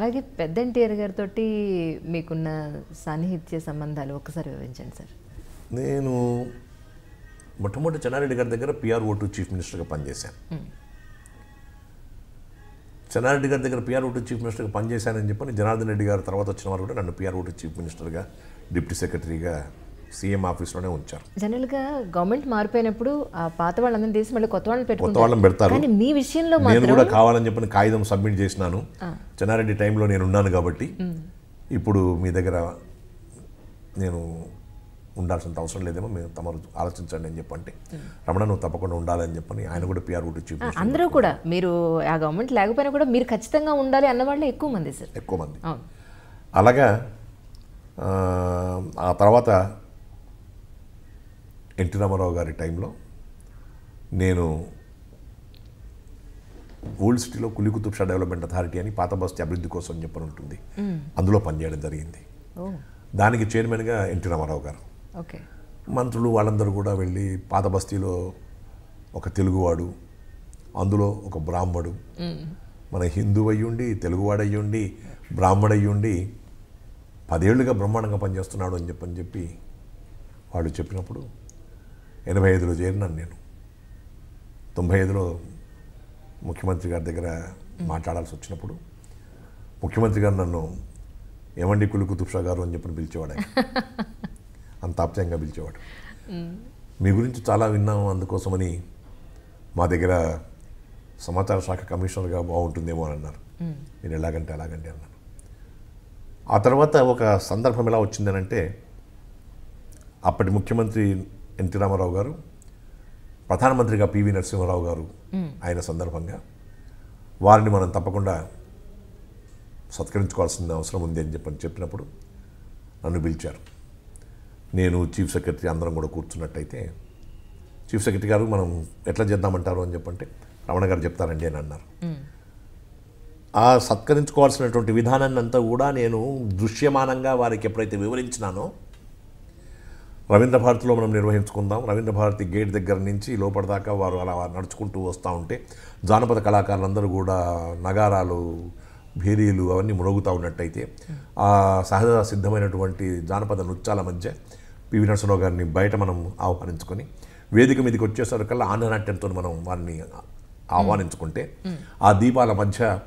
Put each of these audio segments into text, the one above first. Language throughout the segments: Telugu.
అలాగే పెద్ద ఎన్టీఆర్ గారితోటి మీకున్న సాన్నిహిత్య సంబంధాలు ఒక్కసారి వివరించండి సార్. నేను మొట్టమొదటి చెన్నారెడ్డి గారి దగ్గర పిఆర్ఓ2 చీఫ్ మినిస్టర్గా పనిచేశాను. చెన్నారెడ్డి గారి దగ్గర పిఆర్ఓ2 చీఫ్ మినిస్టర్గా పనిచేశానని చెప్పని జనార్దన్ రెడ్డి గారు తర్వాత వచ్చిన వారు కూడా నన్ను పిఆర్ఓ2 చీఫ్ మినిస్టర్గా, డిప్యూటీ సెక్రటరీగా సీఎం ఆఫీస్లోనే ఉంచారు. జనరల్గా గవర్నమెంట్ మారిపోయినప్పుడు ఆ పాత వాళ్ళందరినీ తీసి మళ్ళీ కొత్త వాళ్ళని పెడతారు. కానీ మీ విషయంలో నేను కూడా కావాలని చెప్పని కాగితం సబ్మిట్ చేసినాను. చెన్నారెడ్డి టైంలో నేను ఉన్నాను కాబట్టి ఇప్పుడు మీ దగ్గర నేను ఉండాల్సినంత అవసరం లేదేమో, మీరు తమరు ఆలోచించండి అని చెప్పంటే రమణ నువ్వు తప్పకుండా ఉండాలని చెప్పని ఆయన కూడా పిఆర్ఓ2 చీఫ్ మినిస్టర్. అందరూ కూడా మీరు ఆ గవర్నమెంట్ లేకపోయినా కూడా మీరు ఖచ్చితంగా ఉండాలి అన్న వాళ్ళే ఎక్కువ మంది సార్. ఎక్కువ మంది. అలాగా ఆ తర్వాత ఎన్టీ రామారావు గారి టైంలో నేను ఓల్డ్ సిటీలో కులీ కుతుబ్ షా డెవలప్మెంట్ అథారిటీ అని పాత బస్తీ అభివృద్ధి కోసం చెప్పని ఉంటుంది, అందులో పనిచేయడం జరిగింది. దానికి చైర్మన్గా ఎన్టీ రామారావు గారు, మంత్రులు వాళ్ళందరూ కూడా వెళ్ళి పాత బస్తీలో ఒక తెలుగువాడు, అందులో ఒక బ్రాహ్మడు, మన హిందూ అయ్యుండి తెలుగువాడు అయ్యుండి బ్రాహ్మడు అయ్యుండి 10 ఏళ్ళుగా బ్రహ్మాండంగా పనిచేస్తున్నాడు అని చెప్పి వాళ్ళు చెప్పినప్పుడు 85లో చేరినాను నేను. 95లో ముఖ్యమంత్రి గారి దగ్గర మాట్లాడాల్సి వచ్చినప్పుడు ముఖ్యమంత్రి గారు నన్ను ఏమండి కులీ కుతుబ్ షా గారు అని చెప్పని పిలిచేవాడు. ఆయన అంత ఆప్యాయంగా పిలిచేవాడు. మీ గురించి చాలా విన్నాము, అందుకోసమని మా దగ్గర సమాచార శాఖ కమిషనర్గా బాగుంటుందేమో అని అన్నారు. నేను ఎలాగంటే అలాగంటే అన్నాను. ఆ తర్వాత ఒక సందర్భం ఎలా వచ్చిందనంటే అప్పటి ముఖ్యమంత్రి ఎన్టీ రామారావు గారు, ప్రధానమంత్రిగా పివి నరసింహారావు గారు ఆయన సందర్భంగా వారిని మనం తప్పకుండా సత్కరించుకోవాల్సిన అవసరం ఉంది అని చెప్పినప్పుడు నన్ను పిలిచారు. నేను చీఫ్ సెక్రటరీ అందరం కూడా కూర్చున్నట్టయితే చీఫ్ సెక్రటరీ గారు మనం ఎట్లా చేద్దామంటారు అని చెప్పంటే రమణ గారు చెప్తారండి అని అన్నారు. ఆ సత్కరించుకోవాల్సినటువంటి విధానాన్ని అంతా కూడా నేను దృశ్యమానంగా వారికి ఎప్పుడైతే వివరించినానో, రవీంద్ర భారతిలో మనం నిర్వహించుకుందాం, రవీంద్ర భారతి గేట్ దగ్గర నుంచి లోపల దాకా వారు అలా నడుచుకుంటూ వస్తూ ఉంటే జానపద కళాకారులందరూ కూడా నగారాలు భేరీలు అవన్నీ మ్రోగుతూ ఉన్నట్టయితే ఆ సహజ సిద్ధమైనటువంటి జానపద నృత్యాల మధ్య పివి నరసింహారావు గారిని బయట మనం ఆహ్వానించుకొని వేదిక మీదకి వచ్చేసరికల్లా ఆంధ్రనాట్యంతో మనం వారిని ఆహ్వానించుకుంటే ఆ దీపాల మధ్య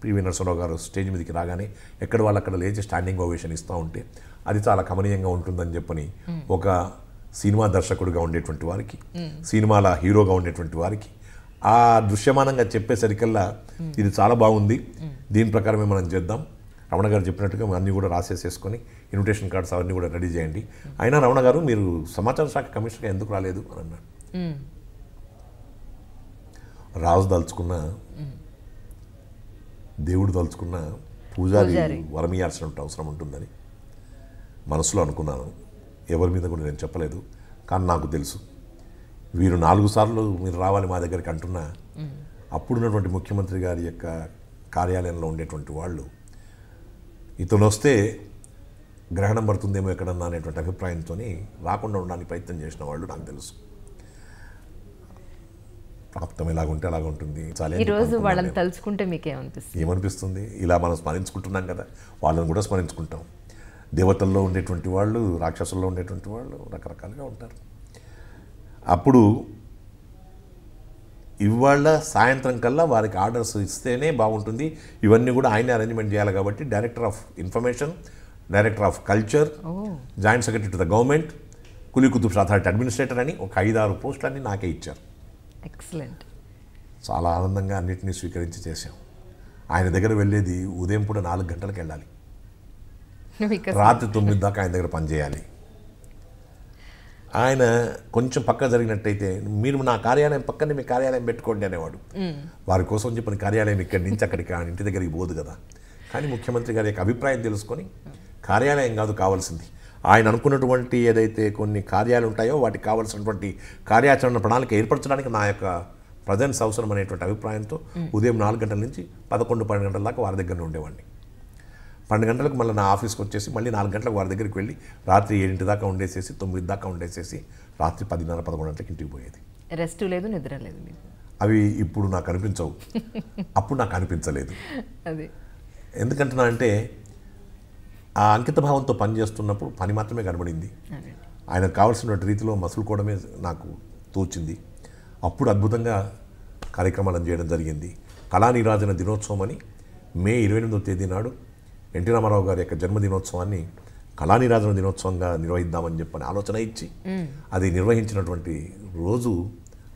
పివి నరసింహారావు గారు స్టేజ్ మీదకి రాగానే ఎక్కడ వాళ్ళు అక్కడ లేచి స్టాండింగ్ ఓవేషన్ ఇస్తూ ఉంటే అది చాలా కమనీయంగా ఉంటుందని చెప్పని ఒక సినిమా దర్శకుడిగా ఉండేటువంటి వారికి, సినిమాల హీరోగా ఉండేటువంటి వారికి ఆ దృశ్యమానంగా చెప్పేసరికల్లా ఇది చాలా బాగుంది, దీని ప్రకారమే మనం చేద్దాం. రమణ గారు చెప్పినట్టుగా అన్నీ కూడా రాసేసేసుకొని ఇన్విటేషన్ కార్డ్స్ అవన్నీ కూడా రెడీ చేయండి. అయినా రమణ గారు మీరు సమాచార శాఖ కమిషనర్గా ఎందుకు రాలేదు అని అన్నాడు. రాజు దలుచుకున్న, దేవుడు దలుచుకున్న పూజారి వరమియాల్సిన అవసరం ఉంటుందని మనసులో అనుకున్నాను. ఎవరి మీద కూడా నేను చెప్పలేదు. కానీ నాకు తెలుసు వీరు 4 సార్లు మీరు రావాలి మా దగ్గరికి అంటున్నా అప్పుడున్నటువంటి ముఖ్యమంత్రి గారి యొక్క కార్యాలయంలో ఉండేటువంటి వాళ్ళు ఇతను వస్తే గ్రహణం పడుతుందేమో ఎక్కడన్నా అనేటువంటి అభిప్రాయంతో రాకుండా ఉండడానికి ప్రయత్నం చేసిన వాళ్ళు నాకు తెలుసు. ప్రాప్తం ఎలాగుంటే అలాగ ఉంటుంది. ఈరోజు వాళ్ళని తలుచుకుంటే మీకేమనిపిస్తుంది? ఏమనిపిస్తుంది? ఇలా మనం స్మరించుకుంటున్నాం కదా, వాళ్ళని కూడా స్మరించుకుంటాం. దేవతల్లో ఉండేటువంటి వాళ్ళు, రాక్షసుల్లో ఉండేటువంటి వాళ్ళు రకరకాలుగా ఉంటారు. అప్పుడు ఇవాళ సాయంత్రం కల్లా వారికి ఆర్డర్స్ ఇస్తేనే బాగుంటుంది. ఇవన్నీ కూడా ఆయనే అరేంజ్మెంట్ చేయాలి కాబట్టి director of information, director of culture, joint secretary to the government, Quli Qutb Shah authority administrator అని ఒక 5-6 పోస్టులన్నీ నాకే ఇచ్చారు. ఎక్సలెంట్. చాలా ఆనందంగా అన్నింటినీ స్వీకరించి చేశాం. ఆయన దగ్గర వెళ్ళేది ఉదయం పూట 4 గంటలకు వెళ్ళాలి, రాత్రి 9 దాకా ఆయన దగ్గర పనిచేయాలి. ఆయన కొంచెం పక్క జరిగినట్టయితే మీరు నా కార్యాలయం పక్కనే మీ కార్యాలయం పెట్టుకోండి అనేవాడు. వారి కోసం చెప్పిన కార్యాలయం ఇక్కడి నుంచి అక్కడికి ఇంటి దగ్గరికి పోదు కదా. కానీ ముఖ్యమంత్రి గారి యొక్క అభిప్రాయం తెలుసుకొని కార్యాలయం కాదు కావాల్సింది, ఆయన అనుకున్నటువంటి ఏదైతే కొన్ని కార్యాలు ఉంటాయో వాటికి కావాల్సినటువంటి కార్యాచరణ ప్రణాళిక ఏర్పరచడానికి నా యొక్క ప్రజెన్స్ అవసరం అనేటువంటి అభిప్రాయంతో ఉదయం 4 గంటల నుంచి 11-12 గంటల దాకా వారి దగ్గరనే ఉండేవాడిని. 12 గంటలకు మళ్ళీ నా ఆఫీస్కి వచ్చేసి మళ్ళీ 4 గంటలకు వారి దగ్గరికి వెళ్ళి రాత్రి 7 దాకా ఉండేసేసి 9 దాకా ఉండేసేసి రాత్రి 10:30-11 గంటలకు ఇంటికి పోయేది. రెస్ట్ లేదు, నిద్ర లేదు. అవి ఇప్పుడు నాకు అనిపించవు, అప్పుడు నాకు అనిపించలేదు. అది ఎందుకంటున్నా అంటే ఆ అంకిత భావంతో పనిచేస్తున్నప్పుడు పని మాత్రమే కనబడింది. ఆయనకు కావాల్సిన రీతిలో మసులుకోవడమే నాకు తోచింది. అప్పుడు అద్భుతంగా కార్యక్రమాలను చేయడం జరిగింది. కళానీరాజన దినోత్సవం అని మే 28వ తేదీ నాడు ఎన్టీ రామారావు గారి యొక్క జన్మదినోత్సవాన్ని కళానీరాజన దినోత్సవంగా నిర్వహిద్దామని చెప్పని ఆలోచన ఇచ్చి అది నిర్వహించినటువంటి రోజు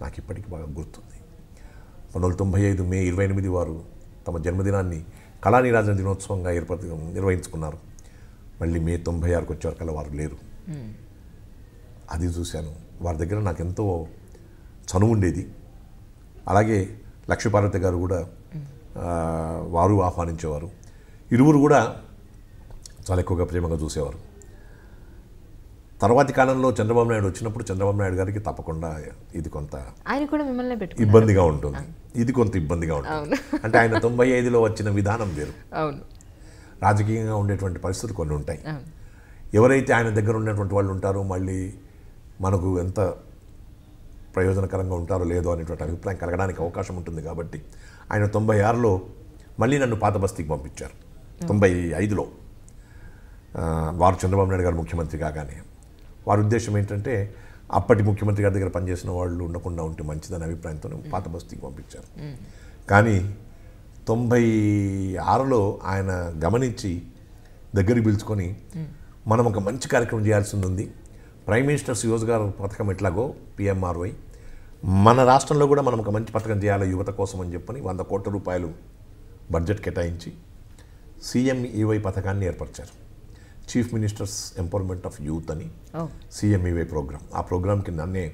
నాకు ఇప్పటికీ బాగా గుర్తుంది. 1995 మే 28 వారు తమ జన్మదినాన్ని కళానీరాజన దినోత్సవంగా నిర్వహించుకున్నారు. మళ్ళీ మే 96కి వచ్చేవరకల్లా వారు లేరు. అది చూశాను. వారి దగ్గర నాకు ఎంతో చనువు ఉండేది. అలాగే లక్ష్మీపార్వతి గారు కూడా వారు ఆహ్వానించేవారు. ఇరువురు కూడా చాలా ఎక్కువగా ప్రేమగా చూసేవారు. తర్వాతి కాలంలో చంద్రబాబు నాయుడు వచ్చినప్పుడు చంద్రబాబు నాయుడు గారికి తప్పకుండా ఇది కొంత ఆయన కూడా మిమ్మల్ని ఇబ్బందిగా ఉంటుంది, ఇది కొంత ఇబ్బందిగా ఉంటుంది. అంటే ఆయన 95లో వచ్చిన విధానం వేరు. అవును, రాజకీయంగా ఉండేటువంటి పరిస్థితులు కొన్ని ఉంటాయి. ఎవరైతే ఆయన దగ్గర ఉన్నటువంటి వాళ్ళు ఉంటారో మళ్ళీ మనకు ఎంత ప్రయోజనకరంగా ఉంటారో లేదో అనేటువంటి అభిప్రాయం కలగడానికి అవకాశం ఉంటుంది. కాబట్టి ఆయన 96లో మళ్ళీ నన్ను పాత బస్తీకి పంపించారు. 95లో వారు చంద్రబాబు నాయుడు గారు ముఖ్యమంత్రి కాగానే వారి ఉద్దేశం ఏంటంటే అప్పటి ముఖ్యమంత్రి గారి దగ్గర పనిచేసిన వాళ్ళు ఉండకుండా ఉంటే మంచిదనే అభిప్రాయంతో పాత బస్తీకి పంపించారు. కానీ 96లో ఆయన గమనించి దగ్గరికి పిలుచుకొని మనం ఒక మంచి కార్యక్రమం చేయాల్సి ఉంది. ప్రైమ్ మినిస్టర్స్ రోజ్గార్ పథకం ఎట్లాగో PMRY మన రాష్ట్రంలో కూడా మనం ఒక మంచి పథకం చేయాలి యువత కోసం అని చెప్పని 100 కోట్ల రూపాయలు బడ్జెట్ కేటాయించి CMEY పథకాన్ని ఏర్పరిచారు. Chief ministers empowerment of youth అని CMEY ప్రోగ్రామ్. ఆ ప్రోగ్రామ్కి నన్నే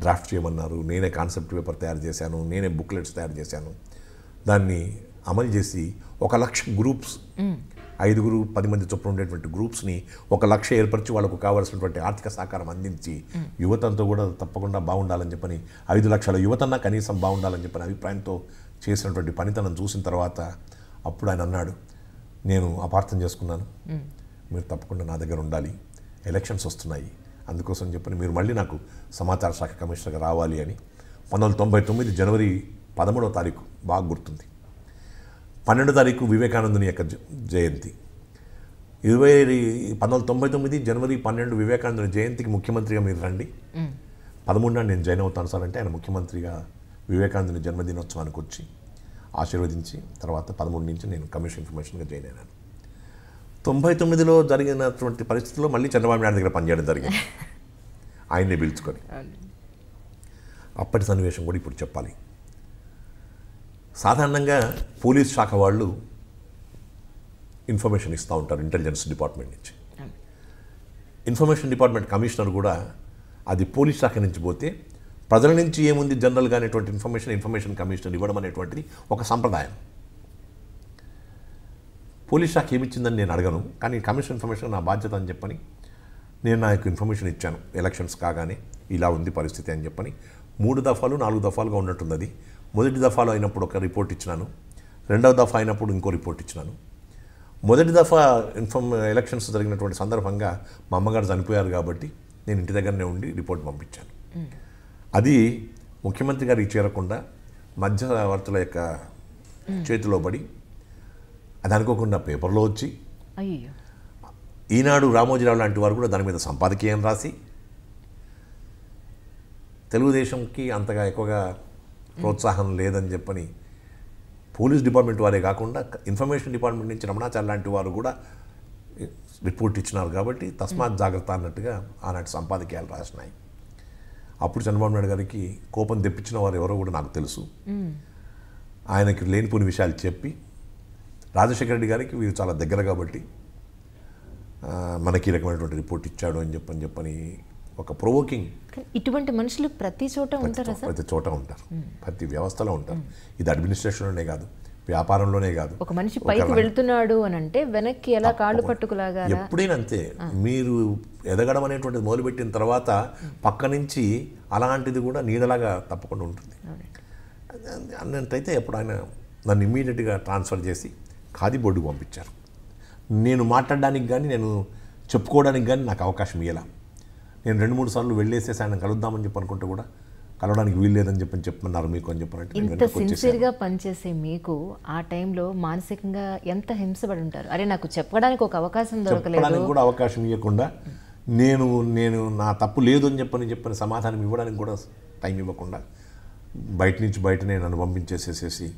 డ్రాఫ్ట్ చేయమన్నారు. నేనే కాన్సెప్ట్ పేపర్ తయారు చేశాను, నేనే బుక్లెట్స్ తయారు చేశాను. దాన్ని అమలు చేసి 1,00,000 గ్రూప్స్, 5-10 మంది చొప్పున ఉండేటువంటి గ్రూప్స్ని 1,00,000 ఏర్పరిచి వాళ్ళకు కావాల్సినటువంటి ఆర్థిక సహకారం అందించి యువతంతో కూడా తప్పకుండా బాగుండాలని చెప్పని 5 లక్షల యువతన్నా కనీసం బాగుండాలని చెప్పని అభిప్రాయంతో చేసినటువంటి పనితనం చూసిన తర్వాత అప్పుడు ఆయన అన్నాడు, నేను అపార్థం చేసుకున్నాను, మీరు తప్పకుండా నా దగ్గర ఉండాలి, ఎలక్షన్స్ వస్తున్నాయి, అందుకోసం చెప్పని మీరు మళ్ళీ నాకు సమాచార శాఖ కమిషనర్గా రావాలి అని 1999 జనవరి 13వ తారీఖు బాగా గుర్తుంది. 12వ తారీఖు వివేకానందుని యొక్క జయంతి. 1999 జనవరి 12 వివేకానందుని జయంతికి ముఖ్యమంత్రిగా మీరు రండి, 13న నేను జాయిన్ అవుతాను సార్ అంటే ఆయన ముఖ్యమంత్రిగా వివేకానందుని జన్మదినోత్సవానికి వచ్చి ఆశీర్వదించి తర్వాత 13 నుంచి నేను కమిషన్ ఇన్ఫర్మేషన్గా జాయిన్ అయినాను. 99లో జరిగినటువంటి పరిస్థితుల్లో మళ్ళీ చంద్రబాబు నాయుడు దగ్గర పనిచేయడం జరిగింది, ఆయన్ని పిలుచుకొని. అప్పటి సన్నివేశం కూడా ఇప్పుడు చెప్పాలి. సాధారణంగా పోలీస్ శాఖ వాళ్ళు ఇన్ఫర్మేషన్ ఇస్తూ ఉంటారు ఇంటెలిజెన్స్ డిపార్ట్మెంట్ నుంచి. ఇన్ఫర్మేషన్ డిపార్ట్మెంట్ కమిషనర్ కూడా అది పోలీస్ శాఖ నుంచి పోతే ప్రజల నుంచి ఏముంది జనరల్గా అనేటువంటి ఇన్ఫర్మేషన్ కమిషనర్ ఇవ్వడం అనేటువంటిది ఒక సంప్రదాయం. పోలీస్ శాఖ ఏమిచ్చిందని నేను అడగను, కానీ కమిషన్ ఇన్ఫర్మేషన్ నా బాధ్యత అని చెప్పని నేను నాకు ఇన్ఫర్మేషన్ ఇచ్చాను. ఎలక్షన్స్ కాగానే ఇలా ఉంది పరిస్థితి అని చెప్పని 3 దఫాలు 4 దఫాలుగా ఉన్నట్టుంది. అది మొదటి దఫాలో అయినప్పుడు ఒక రిపోర్ట్ ఇచ్చినాను, రెండవ దఫా అయినప్పుడు ఇంకో రిపోర్ట్ ఇచ్చినాను. మొదటి దఫా ఎలక్షన్స్ జరిగినటువంటి సందర్భంగా మా అమ్మగారు చనిపోయారు కాబట్టి నేను ఇంటి దగ్గరనే ఉండి రిపోర్ట్ పంపించాను. అది ముఖ్యమంత్రి గారికి చేరకుండా మధ్యవర్తుల యొక్క చేతిలో పడి అది అనుకోకుండా పేపర్లో వచ్చి ఈనాడు రామోజీరావు లాంటి వారు కూడా దాని మీద సంపాదకీయం రాసి తెలుగుదేశంకి అంతగా ఎక్కువగా ప్రోత్సాహం లేదని చెప్పని పోలీస్ డిపార్ట్మెంట్ వారే కాకుండా ఇన్ఫర్మేషన్ డిపార్ట్మెంట్ నుంచి రమణాచార్య లాంటి వారు కూడా రిపోర్ట్ ఇచ్చినారు. కాబట్టి తస్మాత్ జాగ్రత్త అన్నట్టుగా ఆనాటి సంపాదకీయాలు రాసినాయి. అప్పుడు చంద్రబాబు నాయుడు గారికి కోపం తెప్పించిన వారు ఎవరో కూడా నాకు తెలుసు. ఆయనకి లేనిపోని విషయాలు చెప్పి రాజశేఖర రెడ్డి గారికి వీరు చాలా దగ్గర కాబట్టి మనకి ఈ రకమైనటువంటి రిపోర్ట్ ఇచ్చాడు అని చెప్పని ఒక ప్రొవోకింగ్. ఇటువంటి మనుషులు ప్రతి చోట ఉంటారు, ప్రతి చోట ఉంటారు, ప్రతి వ్యవస్థలో ఉంటారు. ఇది అడ్మినిస్ట్రేషన్లోనే కాదు, వ్యాపారంలోనే కాదు. ఒక మనిషి పైకి వెళ్తున్నాడు అని అంటే వెనక్కి ఎలా కాళ్ళు పట్టుకులాగా ఎప్పుడైనా అంతే. మీరు ఎదగడం అనేటువంటిది మొదలుపెట్టిన తర్వాత పక్క నుంచి అలాంటిది కూడా నీడలాగా తప్పకుండా ఉంటుంది. అన్నట్టయితే ఎప్పుడు ఆయన నన్ను ఇమ్మీడియట్గా ట్రాన్స్ఫర్ చేసి ఖాదీ బోర్డుకు పంపించారు. నేను మాట్లాడడానికి కానీ నేను చెప్పుకోవడానికి కానీ నాకు అవకాశం ఇవ్వాల. నేను 2-3 సార్లు వెళ్ళేసేసి ఆయన కలుద్దామని చెప్పి అనుకుంటే కూడా కలవడానికి వీల్లేదని చెప్పమన్నారు మీకు అని చెప్పారంటే ఇంత సిన్సియర్గా పనిచేసే మీకు ఆ టైంలో మానసికంగా ఎంత హింసపడి ఉంటారు? అరే నాకు చెప్పడానికి ఒక అవకాశం దొరకలేదు, చెప్పడానికి కూడా అవకాశం ఇవ్వకుండా, నేను నా తప్పు లేదు అని చెప్పని సమాధానం ఇవ్వడానికి కూడా టైం ఇవ్వకుండా బయటనే నన్ను పంపించేసేసేసి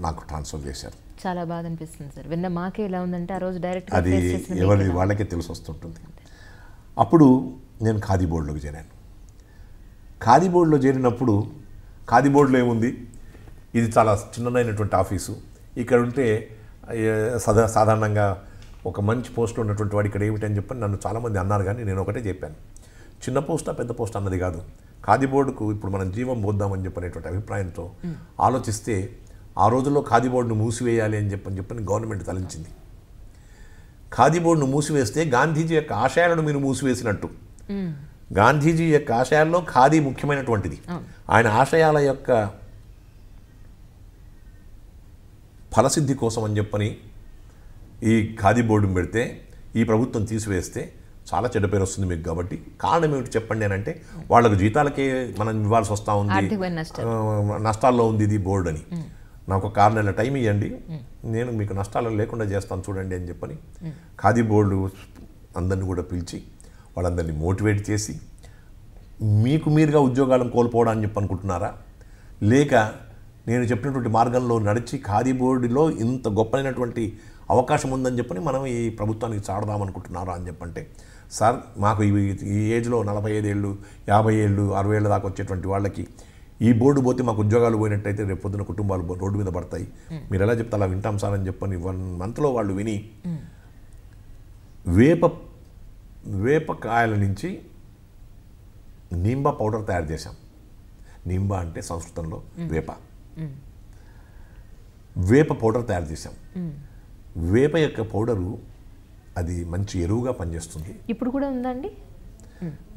నాకు ట్రాన్స్ఫర్ చేశారు. చాలా బాధ అనిపిస్తుంది సార్. విన్న మాకే ఎలా ఉందంటే ఆ రోజు డైరెక్ట్ అది ఎవరి వాళ్ళకే తెలిసి వస్తుంటుంది. అప్పుడు నేను ఖాదీ బోర్డులోకి చేరాను. ఖాదీ బోర్డులో చేరినప్పుడు ఖాదీ బోర్డులో ఏముంది, ఇది చాలా చిన్నదైనటువంటి ఆఫీసు. ఇక్కడ ఉంటే సాధారణంగా ఒక మంచి పోస్ట్లో ఉన్నటువంటి వాడు ఇక్కడ ఏమిటి అని చెప్పని నన్ను చాలామంది అన్నారు. కానీ నేను ఒకటే చెప్పాను, చిన్న పోస్టా పెద్ద పోస్ట్ అన్నది కాదు, ఖాదీ బోర్డుకు ఇప్పుడు మనం జీవం పోద్దామని చెప్పనేటువంటి అభిప్రాయంతో ఆలోచిస్తే ఆ రోజుల్లో ఖాదీ బోర్డును మూసివేయాలి అని చెప్పని గవర్నమెంట్ తలంచింది. ఖాదీ బోర్డును మూసివేస్తే గాంధీజీ యొక్క ఆశయాలను మీరు మూసివేసినట్టు. గాంధీజీ యొక్క ఆశయాల్లో ఖాదీ ముఖ్యమైనటువంటిది. ఆయన ఆశయాల యొక్క ఫలసిద్ధి కోసం అని చెప్పని ఈ ఖాదీ బోర్డును పెడితే ఈ ప్రభుత్వం తీసివేస్తే చాలా చెడ్డ పేరు వస్తుంది మీకు. కాబట్టి కారణం ఏమిటి చెప్పండి అని అంటే, వాళ్ళకు జీతాలకే మనం ఇవ్వాల్సి వస్తూ ఉంది, నష్టాల్లో ఉంది ఇది బోర్డు అని. నాకు ఒక 6 నెలల టైం ఇవ్వండి, నేను మీకు నష్టాలు లేకుండా చేస్తాను చూడండి అని చెప్పని ఖాదీ బోర్డు అందరినీ కూడా పిలిచి వాళ్ళందరినీ మోటివేట్ చేసి, మీకు మీరుగా ఉద్యోగాలను కోల్పోవడానికి అనుకుంటున్నారా, లేక నేను చెప్పినటువంటి మార్గంలో నడిచి ఖాదీ బోర్డులో ఇంత గొప్పైనటువంటి అవకాశం ఉందని చెప్పని మనం ఈ ప్రభుత్వానికి చాడదామనుకుంటున్నారా అని చెప్పంటే, సార్ మాకు ఈ ఏజ్లో 45 ఏళ్ళు 50 ఏళ్ళు 60 ఏళ్ళ దాకా వచ్చేటువంటి వాళ్ళకి ఈ బోర్డు పోతే మాకు ఉద్యోగాలు పోయినట్టయితే రేపు పొద్దున కుటుంబాలు రోడ్డు మీద పడతాయి, మీరు ఎలా చెప్తే అలా వింటాం సార్ అని చెప్పని 1 మంత్లో వాళ్ళు విని వేపకాయల నుంచి నింబా పౌడర్ తయారు చేశాం. నింబా అంటే సంస్కృతంలో వేప పౌడర్ తయారు చేశాం. వేప యొక్క పౌడరు అది మంచి ఎరువుగా పనిచేస్తుంది. ఇప్పుడు కూడా ఉందండి.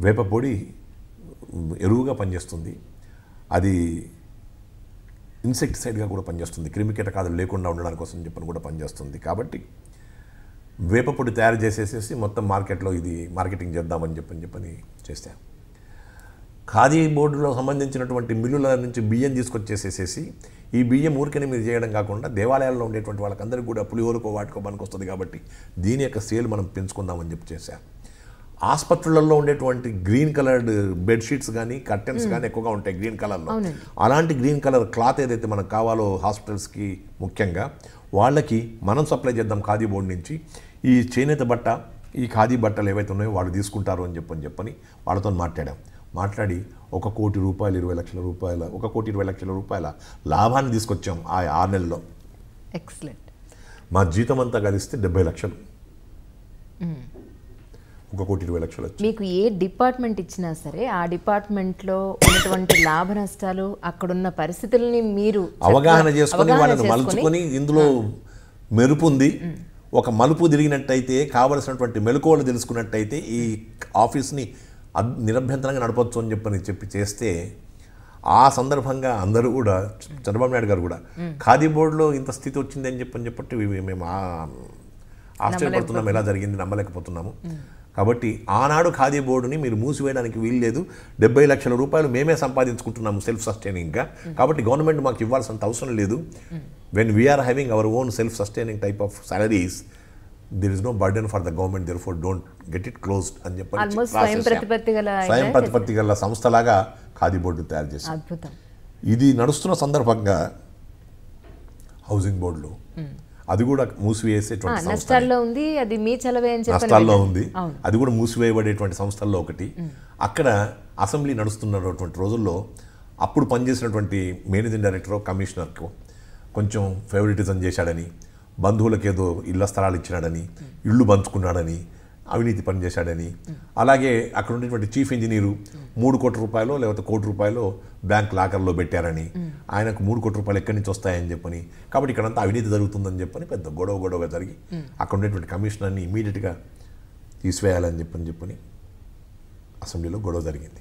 వేప పొడి ఎరువుగా పనిచేస్తుంది. అది ఇన్సెక్టిసైడ్గా కూడా పనిచేస్తుంది. క్రిమికీటకాదులు లేకుండా ఉండడానికి కోసం చెప్పని కూడా పనిచేస్తుంది. కాబట్టి వేప పొడి తయారు చేసేసేసి మొత్తం మార్కెట్లో ఇది మార్కెటింగ్ చేద్దామని చెప్పని చేస్తాం. ఖాదీ బోర్డులో సంబంధించినటువంటి మిల్లుల నుంచి బియ్యం తీసుకొచ్చేసేసేసి ఈ బియ్యం ఊరికనే మీరు చేయడం కాకుండా దేవాలయాల్లో ఉండేటువంటి వాళ్ళకందరికీ కూడా పులిహోరకో వాటికో పనికి వస్తుంది. కాబట్టి దీని యొక్క సేల్ మనం పెంచుకుందామని చెప్పి చేశాం. ఆసుపత్రులలో ఉండేటువంటి గ్రీన్ కలర్డ్ బెడ్షీట్స్ కానీ కర్టెన్స్ కానీ ఎక్కువగా ఉంటాయి గ్రీన్ కలర్లో. అలాంటి గ్రీన్ కలర్ క్లాత్ ఏదైతే మనకు కావాలో హాస్పిటల్స్కి ముఖ్యంగా వాళ్ళకి మనం సప్లై చేద్దాం ఖాదీ బోర్డు నుంచి. ఈ చేనేత బట్ట ఈ ఖాదీ బట్టలు ఏవైతే ఉన్నాయో వాళ్ళు తీసుకుంటారు అని చెప్పని వాళ్ళతో మాట్లాడి 1 కోటి రూపాయలు 20 లక్షల రూపాయల 1 కోటి 20 లక్షల రూపాయల లాభాన్ని తీసుకొచ్చాం ఆ 6 నెలల్లో. ఎక్సలెంట్. మా జీతం అంతా కలిస్తే 70 లక్షలు, 1 కోటి 20 లక్షలు. మీకు ఏ డిపార్ట్మెంట్ ఇచ్చినా సరే ఆ డిపార్ట్మెంట్లో ఉన్నటువంటి లాభ నష్టాలు అక్కడున్న పరిస్థితుల్ని మీరు అవగాహన చేసుకొని వాళ్ళని మలుచుకొని ఇందులో మెరుపు ఉంది, ఒక మలుపు తిరిగినట్టయితే కావలసినటువంటి మెలకువలు తెలుసుకున్నట్టయితే ఈ ఆఫీస్ని నిరభ్యంతరంగా నడపచ్చు అని చెప్పి చేస్తే ఆ సందర్భంగా అందరూ కూడా చంద్రబాబు నాయుడు గారు కూడా ఖాదీ బోర్డులో ఇంత స్థితి వచ్చింది అని చెప్పి మేము ఆశ్చర్యపడుతున్నాము. ఎలా జరిగింది నమ్మలేకపోతున్నాము. కాబట్టి ఆనాడు ఖాదీ బోర్డుని మీరు మూసివేయడానికి వీల్లేదు. 70 లక్షల రూపాయలు మేమే సంపాదించుకుంటున్నాము సెల్ఫ్ సస్టైనింగ్గా. కాబట్టి గవర్నమెంట్ మాకు ఇవ్వాల్సినంత అవసరం లేదు. When we're having our own self sustaining type of salaries, there is no burden for the government, therefore don't get it closed అని చెప్పి స్వయం ప్రతిపత్తి గల సంస్థలాగా ఖాదీ బోర్డు తయారు చేశారు. ఇది నడుస్తున్న సందర్భంగా హౌసింగ్ బోర్డులో అది కూడా మూసివేసేటువంటి నష్టాల్లో ఉంది, అది మీ చలవే అని చెప్పి నష్టాల్లో ఉంది, అది కూడా మూసివేయబడేటువంటి సంస్థల్లో ఒకటి. అక్కడ అసెంబ్లీ నడుస్తున్నటువంటి రోజుల్లో అప్పుడు పనిచేసినటువంటి మేనేజింగ్ డైరెక్టర్ కమిషనర్కు కొంచెం ఫేవరెటిజం చేశాడని, బంధువులకు ఏదో ఇళ్ల స్థలాలు ఇచ్చినాడని, ఇళ్ళు పంచుకున్నాడని, అవినీతి పనిచేశాడని, అలాగే అక్కడ ఉండేటువంటి చీఫ్ ఇంజనీరు 3 కోట్ల రూపాయలు లేకపోతే 1 కోటి రూపాయలు బ్యాంక్ లాకర్లో పెట్టారని, ఆయనకు 3 కోట్ల రూపాయలు ఎక్కడి నుంచి వస్తాయని చెప్పని, కాబట్టి ఇక్కడంతా అవినీతి జరుగుతుందని చెప్పని పెద్ద గొడవ జరిగి అక్కడ ఉండేటువంటి కమిషనర్ని ఇమీడియట్గా తీసివేయాలని చెప్పని అసెంబ్లీలో గొడవ జరిగింది.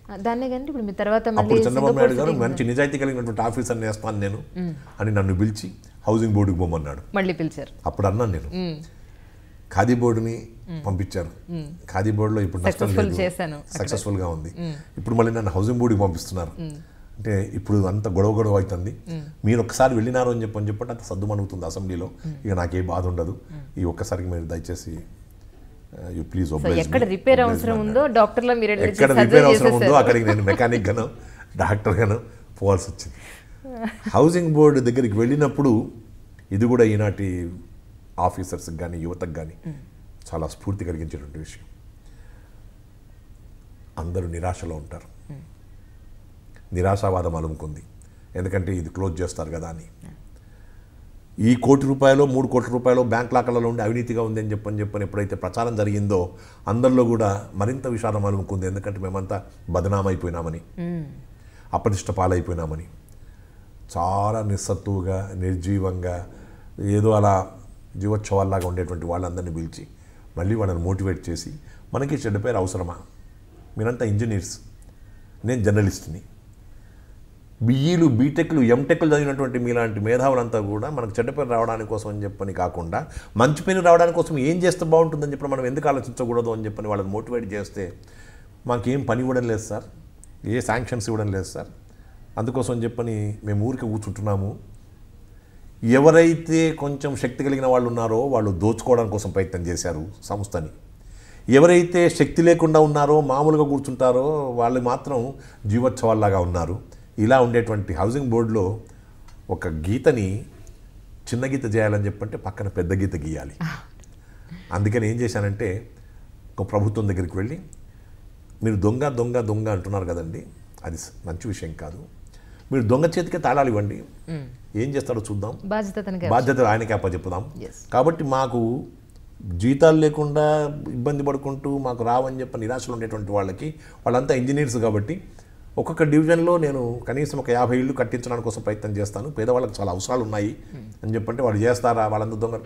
అప్పుడు చంద్రబాబు నాయుడు గారు మంచి నిజాయితీ కలిగినటువంటి ఆఫీసర్ని వేస్తాను నేను అని నన్ను పిలిచి హౌసింగ్ బోర్డుకి పోమన్నాడు. మళ్ళీ పిలిచారు. అప్పుడు అన్నాను నేను, ఖాదీ బోర్డుని పంపించారు. ఖాదీ బోర్డులో ఇప్పుడు నష్టం లేదు, చేశాను సక్సెస్ఫుల్గా ఉంది. ఇప్పుడు మళ్ళీ నన్ను హౌసింగ్ బోర్డుకి పంపిస్తున్నారు. అంటే ఇప్పుడు అంత గొడవ అవుతుంది. మీరు ఒక్కసారి వెళ్ళినారు అని చెప్పంటే అంత సద్దుమణుగుతుంది అసెంబ్లీలో. ఇక నాకే బాధ ఉండదు. ఈ ఒక్కసారికి మీరు దయచేసి యూ ప్లీజ్ ఎక్కడ రిపేర్ అవసరం ఉందో డాక్టర్లో మీరు ఎక్కడ రిపేర్ అవసరం ఉందో అక్కడికి నేను మెకానిక్ గాను డాక్టర్ గాను పోవాల్సి వచ్చింది. హౌసింగ్ బోర్డు దగ్గరికి వెళ్ళినప్పుడు ఇది కూడా ఈనాటి ఆఫీసర్స్కి కానీ యువతకు కానీ చాలా స్ఫూర్తి కలిగించేటువంటి విషయం. అందరూ నిరాశలో ఉంటారు, నిరాశావాదం అలుముకుంది. ఎందుకంటే ఇది క్లోజ్ చేస్తారు కదా అని. ఈ ₹1 కోటి 3 కోట్ల రూపాయలు బ్యాంక్ లాకర్లలో ఉండి అవినీతిగా ఉంది అని చెప్పని ఎప్పుడైతే ప్రచారం జరిగిందో అందరిలో కూడా మరింత విషాదం అలుముకుంది. ఎందుకంటే మేమంతా బదనామైపోయినామని, అప్రతిష్ట పాలైపోయినామని. చాలా నిస్సత్తువుగా నిర్జీవంగా ఏదో అలా జీవోత్సవాల్లాగా ఉండేటువంటి వాళ్ళందరినీ పిలిచి మళ్ళీ వాళ్ళని మోటివేట్ చేసి మనకి చెడ్డ పేరు అవసరమా, మీరంతా ఇంజనీర్స్, నేను జర్నలిస్ట్ని, బిఈలు బీటెక్లు ఎంటెక్లు చదివినటువంటి మీలాంటి మేధావులంతా కూడా మనకు చెడ్డ పేరు రావడానికి కోసం అని చెప్పని కాకుండా మంచి పేరు రావడానికి కోసం ఏం చేస్తే బాగుంటుందని చెప్పి మనం ఎందుకు ఆలోచించకూడదు అని చెప్పని వాళ్ళని మోటివేట్ చేస్తే మాకేం పని ఇవ్వడం లేదు సార్, ఏ శాంక్షన్స్ ఇవ్వడం లేదు సార్, అందుకోసం అని చెప్పని మేము ఊరికి కూర్చుంటున్నాము. ఎవరైతే కొంచెం శక్తి కలిగిన వాళ్ళు ఉన్నారో వాళ్ళు దోచుకోవడం కోసం ప్రయత్నం చేశారు సంస్థని. ఎవరైతే శక్తి లేకుండా ఉన్నారో మామూలుగా కూర్చుంటారో వాళ్ళు మాత్రం జీవోత్సవాల్లాగా ఉన్నారు. ఇలా ఉండేటువంటి హౌసింగ్ బోర్డులో ఒక గీతని చిన్న గీత చేయాలని చెప్పంటే పక్కన పెద్ద గీత గీయాలి. అందుకని ఏం చేశానంటే ఒక ప్రభుత్వం దగ్గరికి వెళ్ళి మీరు దొంగ దొంగ దొంగ అంటున్నారు కదండి, అది మంచి విషయం కాదు, మీరు దొంగ చేతికే తాళాలు ఇవ్వండి, ఏం చేస్తాడో చూద్దాం, బాధ్యత ఆయనకి అప్పచెప్పుదాం. కాబట్టి మాకు జీతాలు లేకుండా ఇబ్బంది పడుకుంటూ మాకు రావని చెప్పి నిరాశలు ఉండేటువంటి వాళ్ళంతా ఇంజనీర్స్ కాబట్టి ఒక్కొక్క డివిజన్లో నేను కనీసం ఒక 50 ఇళ్ళు కట్టించడానికి కోసం ప్రయత్నం చేస్తాను, పేదవాళ్ళకి చాలా అవసరాలు ఉన్నాయి అని చెప్పంటే వాళ్ళు చేస్తారా, వాళ్ళంతా దొంగ,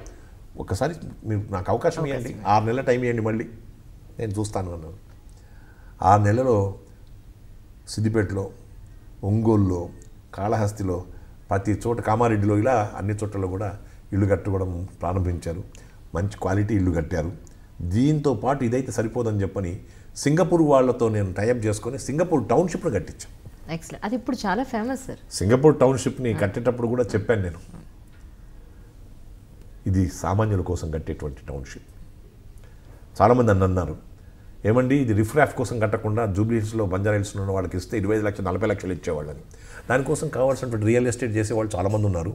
ఒక్కసారి మీరు నాకు అవకాశం ఇవ్వండి, 6 నెలల టైం ఇవ్వండి, మళ్ళీ నేను చూస్తాను అన్నాను. 6 నెలలో సిద్దిపేటలో, ఒంగోలులో, కాళహస్తిలో, ప్రతి చోట, కామారెడ్డిలో, ఇలా అన్ని చోట్లలో కూడా ఇల్లు కట్టుకోవడం ప్రారంభించారు. మంచి క్వాలిటీ ఇల్లు కట్టారు. దీంతో పాటు ఇదైతే సరిపోదని చెప్పని సింగపూర్ వాళ్ళతో నేను టైఅప్ చేసుకొని సింగపూర్ టౌన్షిప్ను కట్టించాను. ఎక్సలెంట్, అది ఇప్పుడు చాలా ఫేమస్ సార్. సింగపూర్ టౌన్షిప్ని కట్టేటప్పుడు కూడా చెప్పాను నేను, ఇది సామాన్యుల కోసం కట్టేటువంటి టౌన్షిప్. చాలామంది అన్నారు, ఏమండి ఇది రిఫ్రాఫ్ కోసం కట్టకుండా జూబ్లీహిల్స్లో బంజారాహిల్స్లో ఉన్న వాళ్ళకి ఇస్తే 25 లక్షలు 40 లక్షలు ఇచ్చేవాళ్ళని. దానికోసం కావాల్సినటువంటి రియల్ ఎస్టేట్ చేసేవాళ్ళు చాలామంది ఉన్నారు.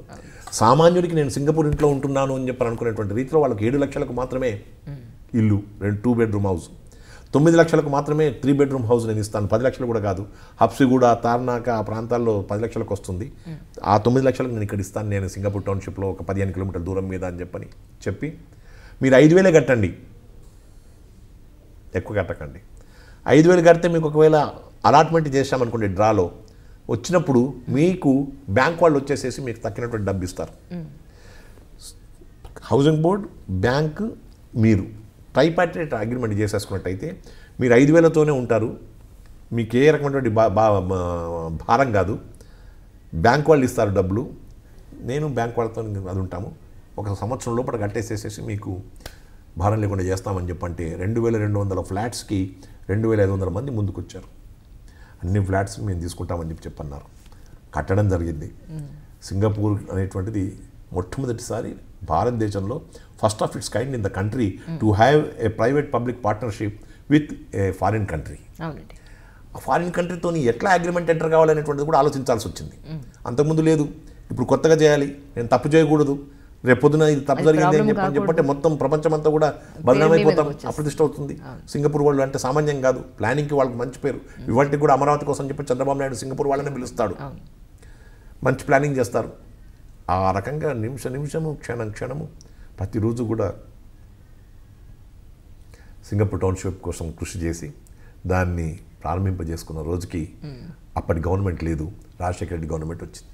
సామాన్యుడికి నేను సింగపూర్ ఇంట్లో ఉంటున్నాను అని చెప్పి అనుకునేటువంటి రీతిలో వాళ్ళకి 7 లక్షలకు మాత్రమే ఇల్లు, 2 బెడ్రూమ్ హౌస్, 9 లక్షలకు మాత్రమే 3 బెడ్రూమ్ హౌస్ నేను ఇస్తాను, 10 లక్షలు కూడా కాదు, హబ్సిగూడ, తార్నాక ఆ ప్రాంతాల్లో 10 లక్షలకు వస్తుంది, ఆ 9 లక్షలకు నేను ఇక్కడ ఇస్తాను, నేను సింగపూర్ టౌన్షిప్లో ఒక 15 కిలోమీటర్ల దూరం మీద అని చెప్పి మీరు 5,000 కట్టండి, ఎక్కువ కట్టకండి, 5,000 కడితే మీకు ఒకవేళ అలాట్మెంట్ చేశామనుకోండి డ్రాలో వచ్చినప్పుడు మీకు బ్యాంక్ వాళ్ళు వచ్చేసేసి మీకు తక్కినటువంటి డబ్బు ఇస్తారు. హౌసింగ్ బోర్డ్, బ్యాంక్, మీరు ట్రైపార్టైట్ అగ్రిమెంట్ చేసేసుకున్నట్టయితే మీరు 5,000తోనే ఉంటారు, మీకు ఏ రకమైనటువంటి భారం కాదు, బ్యాంక్ వాళ్ళు ఇస్తారు డబ్బులు, నేను బ్యాంక్ వాళ్ళతో అది ఉంటాము, ఒక సంవత్సరం లోపల కట్టేసేసేసి మీకు భారం లేకుండా చేస్తామని చెప్పంటే 2,200 ఫ్లాట్స్కి 2,500 మంది ముందుకు వచ్చారు. అన్ని ఫ్లాట్స్ మేము తీసుకుంటామని చెప్పన్నారు. కట్టడం జరిగింది. సింగపూర్ అనేటువంటిది మొట్టమొదటిసారి భారతదేశంలో first of it's kind in the country to have a private public partnership with a foreign country. ఆ ఫారిన్ కంట్రీతో ఎట్లా అగ్రిమెంట్ ఎంటర్ కావాలనేటువంటిది కూడా ఆలోచించాల్సి వచ్చింది. అంతకుముందు లేదు, ఇప్పుడు కొత్తగా చేయాలి, నేను తప్పు చేయకూడదు, రేపు పొద్దున ఇది తప్పు జరిగింది అని చెప్పంటే మొత్తం ప్రపంచమంతా కూడా బదనామైపోతాం, అప్రతిష్ట అవుతుంది. సింగపూర్ వాళ్ళు అంటే సామాన్యం కాదు, ప్లానింగ్కి వాళ్ళకి మంచి పేరు. ఇవాటికి కూడా అమరావతి కోసం చెప్పి చంద్రబాబు నాయుడు సింగపూర్ వాళ్ళని పిలుస్తాడు, మంచి ప్లానింగ్ చేస్తారు. ఆ రకంగా నిమిషము క్షణము ప్రతిరోజు కూడా సింగపూర్ టౌన్షిప్ కోసం కృషి చేసి దాన్ని ప్రారంభింపజేసుకున్న రోజుకి అప్పటి గవర్నమెంట్ లేదు, రాజశేఖర రెడ్డి గవర్నమెంట్ వచ్చింది.